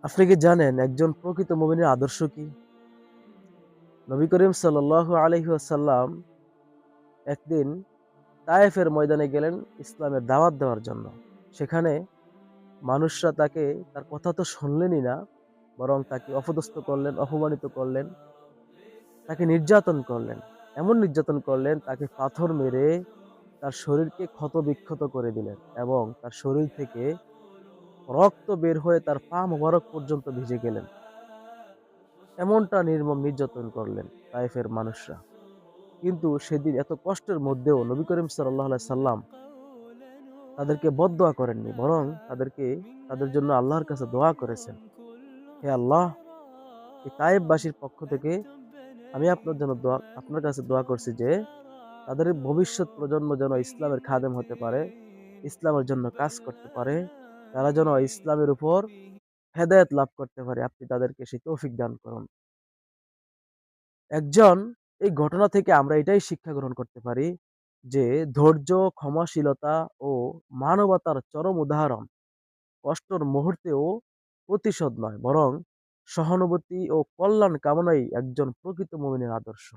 আপনি কি জানেন একজন প্রকৃত মুমিনের আদর্শ কি? নবী করিম সাল্লাল্লাহু আলাইহি ওয়াসাল্লাম একদিন তায়েফের ময়দানে গেলেন ইসলামের দাওয়াত দেওয়ার জন্য। সেখানে মানুষরা তার কথা তো শুনলেনই না, বরং তাকে অপদস্থ করলেন, অপমানিত করলেন, তাকে নির্যাতন করলেন। এমন নির্যাতন করলেন, তাকে পাথর মেরে তার শরীরকে ক্ষত-বিক্ষত করে দিলেন এবং তার শরীর থেকে রক্ত বের হয়ে তার পা মোবারক পর্যন্ত ভিজে গেলেন। এমনটা নির্মম নির্যাতন করলেন তায়েফের মানুষরা। কিন্তু সেদিন এত কষ্টের মধ্যেও নবী করিম সাল্লাল্লাহু আলাইহি সাল্লাম তাদেরকে বদদোয়া করেননি, বরং তাদের জন্য আল্লাহর কাছে দোয়া করেছেন, হে আল্লাহ, এই তায়েফবাসীর পক্ষ থেকে আমি আপনার কাছে দোয়া করছি যে তাদের ভবিষ্যৎ প্রজন্ম যেন ইসলামের খাদেম হতে পারে, ইসলামের জন্য কাজ করতে পারে, তারা যেন ইসলামের উপর হেদায়েত লাভ করতে পারে। আপনি তাদেরকে সেই তৌফিক দান করুন। একজন এই ঘটনা থেকে আমরা এটাই শিক্ষা গ্রহণ করতে পারি যে ধৈর্য, ক্ষমাশীলতা ও মানবতার চরম উদাহরণ। কষ্টের মুহূর্তেও প্রতিশোধ নয়, বরং সহানুভূতি ও কল্যাণ কামনাই একজন প্রকৃত মুমিনের আদর্শ।